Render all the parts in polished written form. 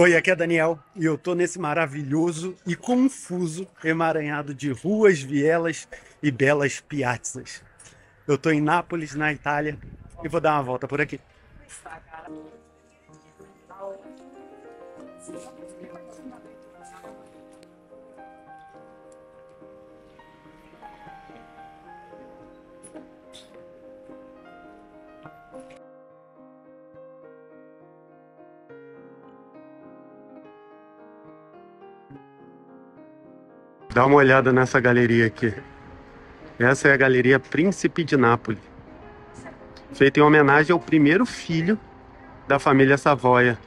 Oi, aqui é Daniel e eu tô nesse maravilhoso e confuso emaranhado de ruas, vielas e belas piazzas. Eu tô em Nápoles, na Itália, e vou dar uma volta por aqui. Dá uma olhada nessa galeria aqui. Essa é a Galeria Príncipe de Nápoles, feita em homenagem ao primeiro filho da família Savoia.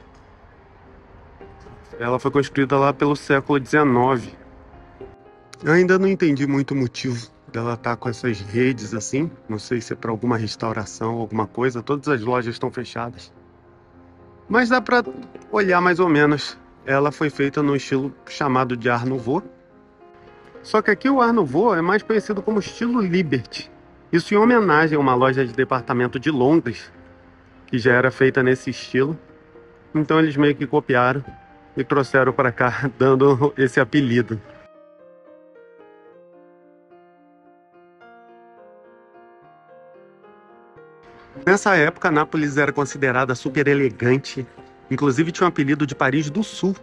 Ela foi construída lá pelo século XIX. Eu ainda não entendi muito o motivo dela estar com essas redes assim. Não sei se é para alguma restauração, alguma coisa. Todas as lojas estão fechadas. Mas dá para olhar mais ou menos. Ela foi feita no estilo chamado de Art Nouveau. Só que aqui o Art Nouveau é mais conhecido como estilo Liberty. Isso em homenagem a uma loja de departamento de Londres, que já era feita nesse estilo. Então eles meio que copiaram e trouxeram para cá, dando esse apelido. Nessa época, Nápoles era considerada super elegante, inclusive tinha um apelido de Paris do Sul.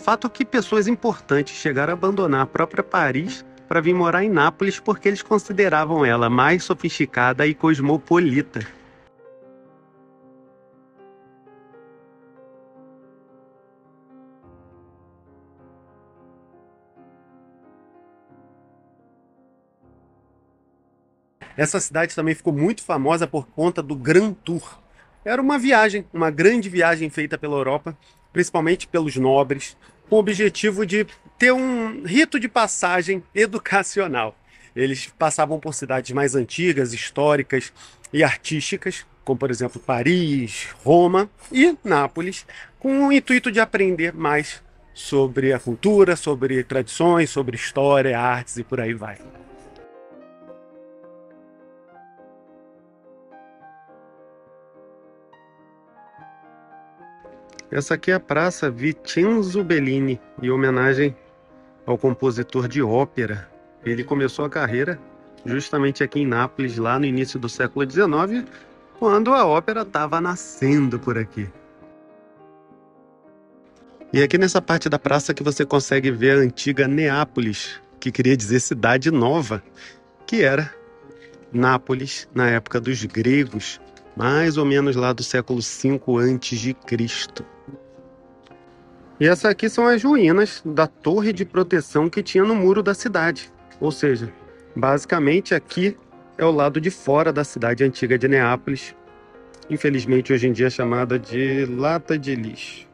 Fato que pessoas importantes chegaram a abandonar a própria Paris para vir morar em Nápoles porque eles consideravam ela mais sofisticada e cosmopolita. Essa cidade também ficou muito famosa por conta do Grand Tour. Era uma viagem, uma grande viagem feita pela Europa, principalmente pelos nobres, com o objetivo de ter um rito de passagem educacional. Eles passavam por cidades mais antigas, históricas e artísticas, como por exemplo Paris, Roma e Nápoles, com o intuito de aprender mais sobre a cultura, sobre tradições, sobre história, artes e por aí vai. Essa aqui é a Praça Vincenzo Bellini, em homenagem ao compositor de ópera. Ele começou a carreira justamente aqui em Nápoles, lá no início do século XIX, quando a ópera estava nascendo por aqui. E aqui nessa parte da praça que você consegue ver a antiga Neápolis, que queria dizer cidade nova, que era Nápoles na época dos gregos, mais ou menos lá do século V a.C. E essa aqui são as ruínas da torre de proteção que tinha no muro da cidade. Ou seja, basicamente aqui é o lado de fora da cidade antiga de Neápolis. Infelizmente hoje em dia é chamada de lata de lixo.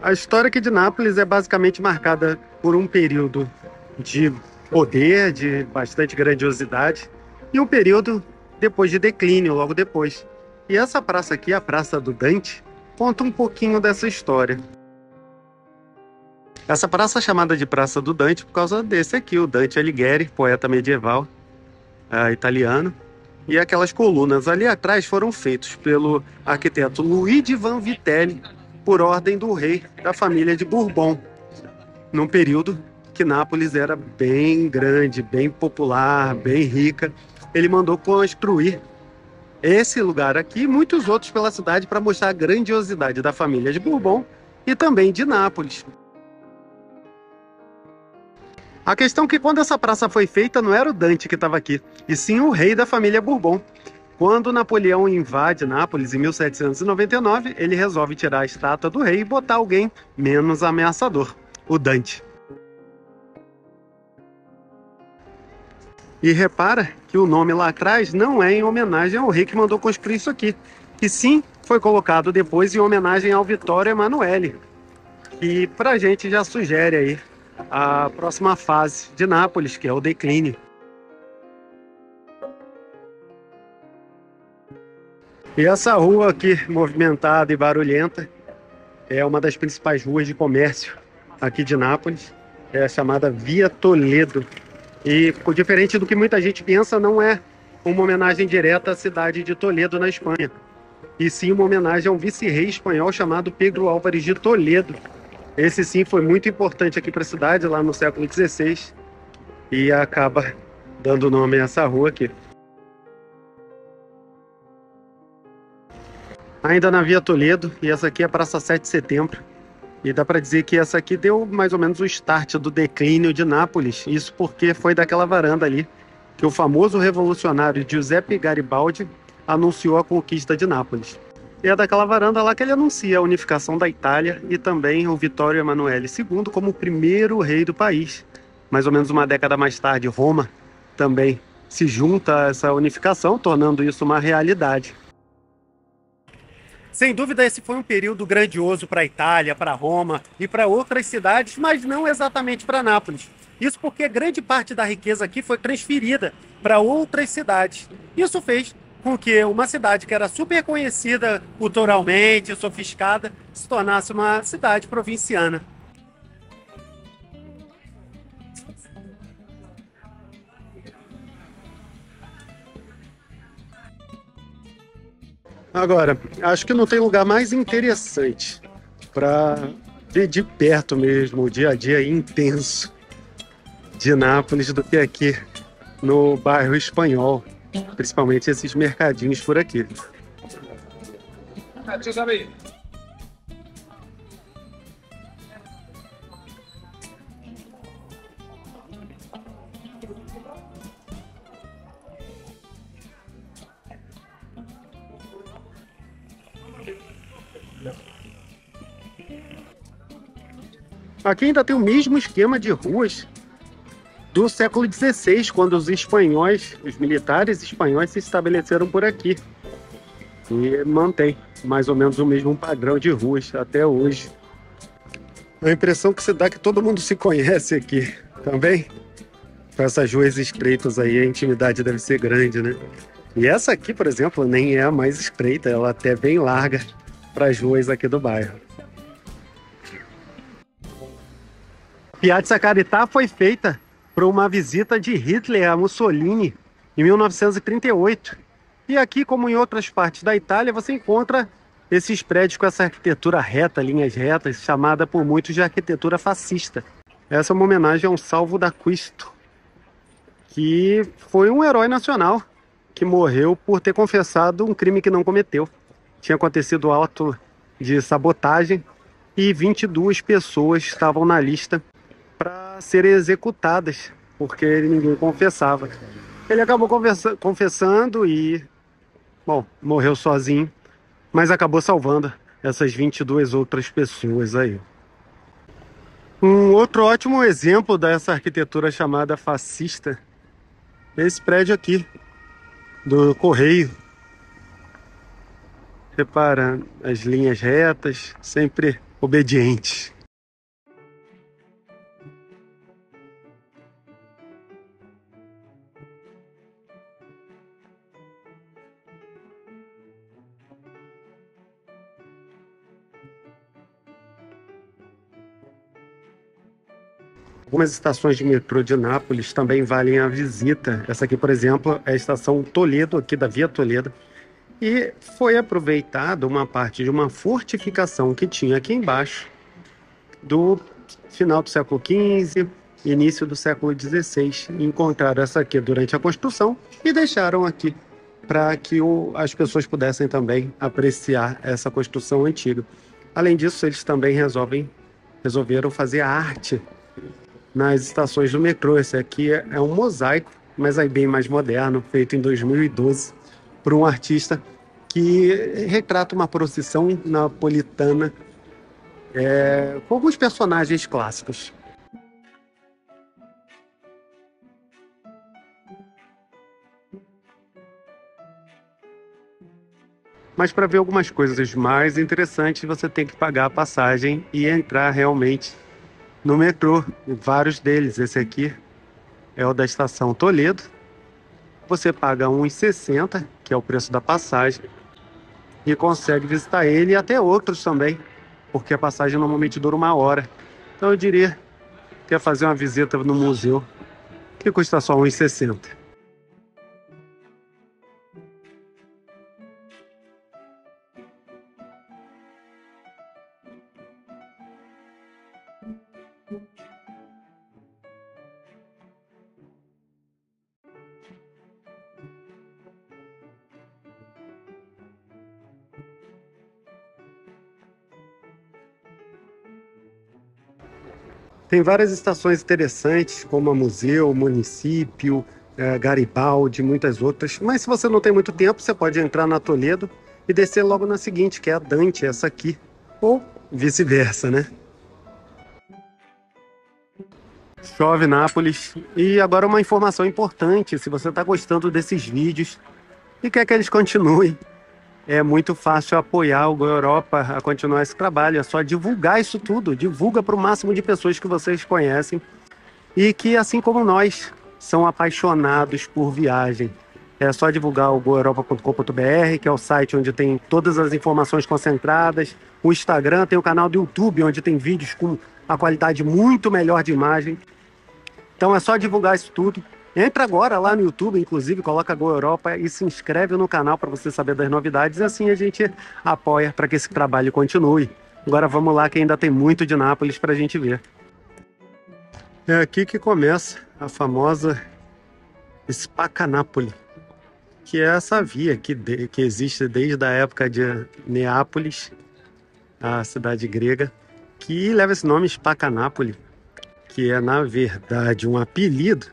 A história aqui de Nápoles é basicamente marcada por um período de poder, de bastante grandiosidade, e um período depois de declínio, logo depois. E essa praça aqui, a Praça do Dante, conta um pouquinho dessa história. Essa praça é chamada de Praça do Dante por causa desse aqui, o Dante Alighieri, poeta medieval italiano. E aquelas colunas ali atrás foram feitos pelo arquiteto Luigi Vanvitelli, por ordem do rei da família de Bourbon, num período que Nápoles era bem grande, bem popular, bem rica. Ele mandou construir esse lugar aqui e muitos outros pela cidade para mostrar a grandiosidade da família de Bourbon e também de Nápoles. A questão é que quando essa praça foi feita não era o Dante que estava aqui, e sim o rei da família Bourbon. Quando Napoleão invade Nápoles em 1799, ele resolve tirar a estátua do rei e botar alguém menos ameaçador, o Dante. E repara que o nome lá atrás não é em homenagem ao rei que mandou construir isso aqui, e sim foi colocado depois em homenagem ao Vittorio Emanuele, que pra gente já sugere aí a próxima fase de Nápoles, que é o declínio. E essa rua aqui, movimentada e barulhenta, é uma das principais ruas de comércio aqui de Nápoles. É a chamada Via Toledo. E, diferente do que muita gente pensa, não é uma homenagem direta à cidade de Toledo, na Espanha, e sim uma homenagem a um vice-rei espanhol chamado Pedro Álvares de Toledo. Esse sim foi muito importante aqui para a cidade, lá no século XVI, e acaba dando nome a essa rua aqui. Ainda na Via Toledo, e essa aqui é a Praça 7 de Setembro. E dá para dizer que essa aqui deu mais ou menos o start do declínio de Nápoles. Isso porque foi daquela varanda ali que o famoso revolucionário Giuseppe Garibaldi anunciou a conquista de Nápoles. E é daquela varanda lá que ele anuncia a unificação da Itália e também o Vittorio Emanuele II como o primeiro rei do país. Mais ou menos uma década mais tarde, Roma também se junta a essa unificação, tornando isso uma realidade. Sem dúvida, esse foi um período grandioso para a Itália, para Roma e para outras cidades, mas não exatamente para Nápoles. Isso porque grande parte da riqueza aqui foi transferida para outras cidades. Isso fez com que uma cidade que era super conhecida culturalmente, sofisticada, se tornasse uma cidade provinciana. Agora, acho que não tem lugar mais interessante para ver de perto mesmo o dia a dia intenso de Nápoles do que aqui no bairro Espanhol, principalmente esses mercadinhos por aqui. Aqui ainda tem o mesmo esquema de ruas do século XVI, quando os espanhóis, os militares espanhóis se estabeleceram por aqui. E mantém mais ou menos o mesmo padrão de ruas até hoje. A impressão que se dá é que todo mundo se conhece aqui também. Com essas ruas estreitas aí, a intimidade deve ser grande, né? E essa aqui, por exemplo, nem é a mais estreita, ela até é bem larga para as ruas aqui do bairro. Piazza Carità foi feita por uma visita de Hitler a Mussolini em 1938. E aqui, como em outras partes da Itália, você encontra esses prédios com essa arquitetura reta, linhas retas, chamada por muitos de arquitetura fascista. Essa é uma homenagem a um Salvo d'Acquisto, que foi um herói nacional que morreu por ter confessado um crime que não cometeu. Tinha acontecido ato de sabotagem e 22 pessoas estavam na lista para serem executadas, porque ninguém confessava. Ele acabou confessando e, bom, morreu sozinho, mas acabou salvando essas 22 outras pessoas aí. Um outro ótimo exemplo dessa arquitetura chamada fascista é esse prédio aqui, do Correio. Repara as linhas retas, sempre obedientes. Algumas estações de metrô de Nápoles também valem a visita. Essa aqui, por exemplo, é a estação Toledo, aqui da Via Toledo. E foi aproveitada uma parte de uma fortificação que tinha aqui embaixo, do final do século XV, início do século XVI. Encontraram essa aqui durante a construção e deixaram aqui para que as pessoas pudessem também apreciar essa construção antiga. Além disso, eles também resolveram fazer a arte nas estações do metrô. Esse aqui é um mosaico, mas aí bem mais moderno, feito em 2012 por um artista que retrata uma procissão napolitana com alguns personagens clássicos. Mas para ver algumas coisas mais interessantes, você tem que pagar a passagem e entrar realmente no metrô. Vários deles. Esse aqui é o da estação Toledo. Você paga R$ 1,60, que é o preço da passagem, e consegue visitar ele e até outros também, porque a passagem normalmente dura 1 hora. Então eu diria quer fazer uma visita no museu, que custa só R$ 1,60. Tem várias estações interessantes, como a museu, município, Garibaldi, muitas outras. Mas se você não tem muito tempo, você pode entrar na Toledo e descer logo na seguinte, que é a Dante, essa aqui. Ou vice-versa, né? Chove Nápoles. E agora uma informação importante, se você está gostando desses vídeos e quer que eles continuem, é muito fácil apoiar o Go Europa a continuar esse trabalho. É só divulgar isso tudo. Divulga para o máximo de pessoas que vocês conhecem e que, assim como nós, são apaixonados por viagem. É só divulgar o goeuropa.com.br, que é o site onde tem todas as informações concentradas. O Instagram, tem o canal do YouTube, onde tem vídeos com a qualidade muito melhor de imagem. Então é só divulgar isso tudo. Entra agora lá no YouTube, inclusive, coloca Go Europa e se inscreve no canal para você saber das novidades. E assim a gente apoia para que esse trabalho continue. Agora vamos lá, que ainda tem muito de Nápoles para a gente ver. É aqui que começa a famosa Spaccanapoli, que é essa via que existe desde a época de Neápolis, a cidade grega, que leva esse nome, Spaccanapoli, que é, na verdade, um apelido,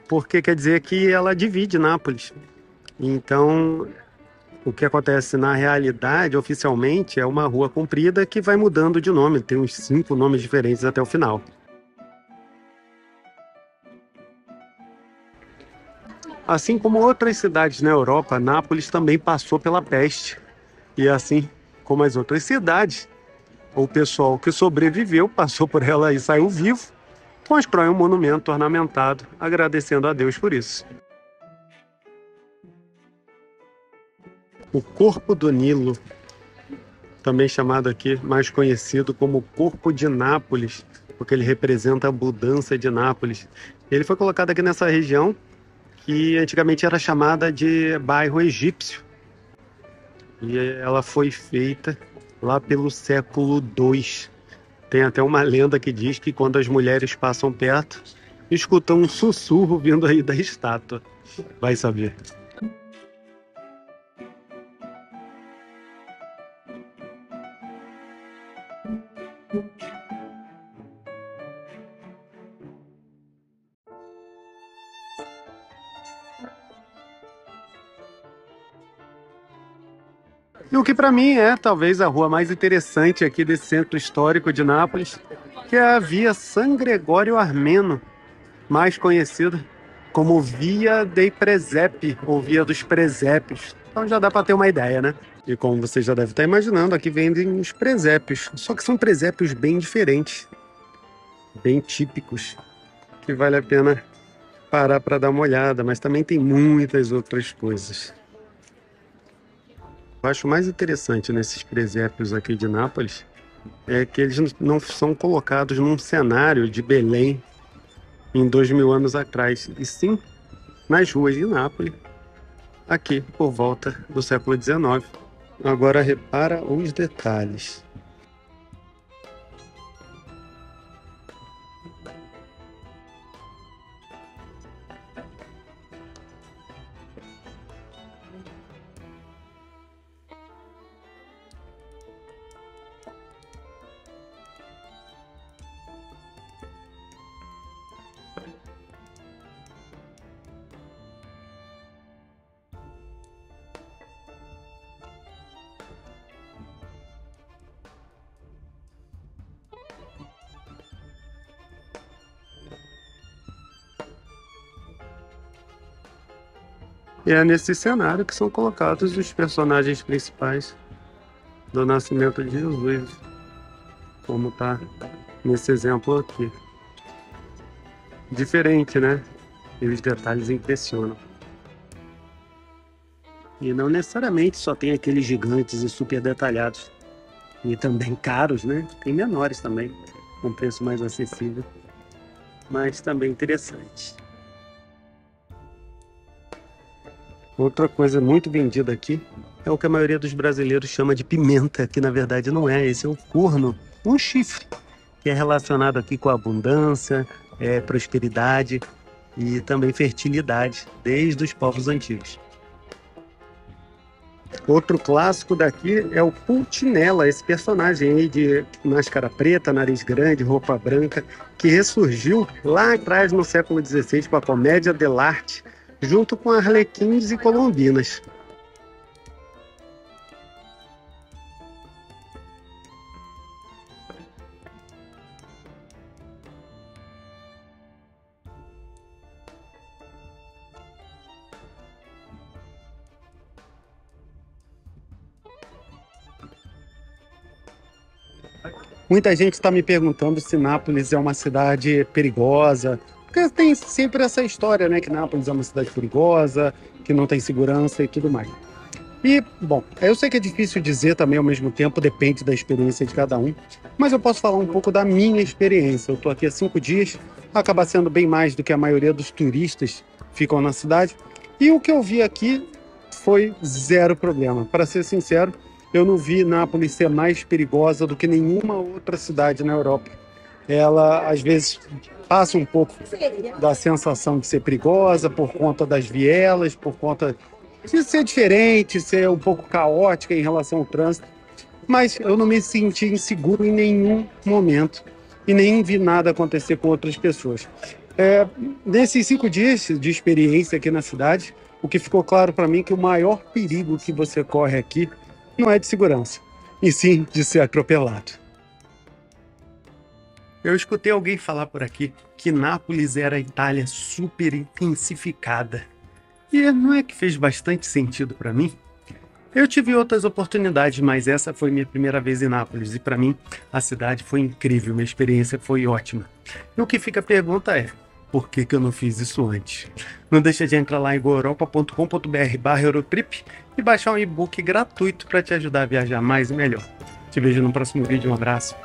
porque quer dizer que ela divide Nápoles. Então, o que acontece na realidade, oficialmente, é uma rua comprida que vai mudando de nome, tem uns 5 nomes diferentes até o final. Assim como outras cidades na Europa, Nápoles também passou pela peste. E assim como as outras cidades, o pessoal que sobreviveu passou por ela e saiu vivo, constrói um monumento ornamentado, agradecendo a Deus por isso. O Corpo do Nilo, também chamado aqui, mais conhecido como Corpo de Nápoles, porque ele representa a abundância de Nápoles. Ele foi colocado aqui nessa região, que antigamente era chamada de bairro egípcio. E ela foi feita lá pelo século II. Tem até uma lenda que diz que quando as mulheres passam perto, escutam um sussurro vindo aí da estátua. Vai saber. E o que para mim é talvez a rua mais interessante aqui desse centro histórico de Nápoles, que é a Via San Gregório Armeno, mais conhecida como Via dei Presepi, ou Via dos Presépios. Então já dá para ter uma ideia, né? E como você já deve estar imaginando, aqui vendem os presépios, só que são presépios bem diferentes, bem típicos, que vale a pena parar para dar uma olhada, mas também tem muitas outras coisas. Eu acho mais interessante nesses presépios aqui de Nápoles é que eles não são colocados num cenário de Belém em 2000 anos atrás, e sim nas ruas de Nápoles, aqui por volta do século XIX. Agora repara os detalhes. E é nesse cenário que são colocados os personagens principais do nascimento de Jesus, como está nesse exemplo aqui. Diferente, né? E os detalhes impressionam. E não necessariamente só tem aqueles gigantes e super detalhados. E também caros, né? Tem menores também, com preço mais acessível. mas também interessante. Outra coisa muito vendida aqui é o que a maioria dos brasileiros chama de pimenta, que na verdade não é. Esse é o corno, um chifre, que é relacionado aqui com a abundância, prosperidade e também fertilidade, desde os povos antigos. Outro clássico daqui é o Pulcinella, esse personagem aí de máscara preta, nariz grande, roupa branca, que ressurgiu lá atrás no século XVI com a comédia dell'arte, junto com arlequins e colombinas. Muita gente está me perguntando se Nápoles é uma cidade perigosa, porque tem sempre essa história, né, que Nápoles é uma cidade perigosa, que não tem segurança e tudo mais. E, bom, eu sei que é difícil dizer também ao mesmo tempo, depende da experiência de cada um, mas eu posso falar um pouco da minha experiência. Eu estou aqui há 5 dias, acaba sendo bem mais do que a maioria dos turistas ficam na cidade, e o que eu vi aqui foi zero problema. Para ser sincero, eu não vi Nápoles ser mais perigosa do que nenhuma outra cidade na Europa. Ela, às vezes, passa um pouco da sensação de ser perigosa por conta das vielas, por conta de ser diferente, ser um pouco caótica em relação ao trânsito. Mas eu não me senti inseguro em nenhum momento e nem vi nada acontecer com outras pessoas. Nesses 5 dias de experiência aqui na cidade, o que ficou claro para mim é que o maior perigo que você corre aqui não é de segurança, e sim de ser atropelado. Eu escutei alguém falar por aqui que Nápoles era a Itália super intensificada. E não é que fez bastante sentido para mim? Eu tive outras oportunidades, mas essa foi minha primeira vez em Nápoles e para mim a cidade foi incrível, minha experiência foi ótima. E o que fica a pergunta é, por que eu não fiz isso antes? Não deixa de entrar lá em goeuropa.com.br/Eurotrip e baixar um e-book gratuito para te ajudar a viajar mais e melhor. Te vejo no próximo vídeo, um abraço.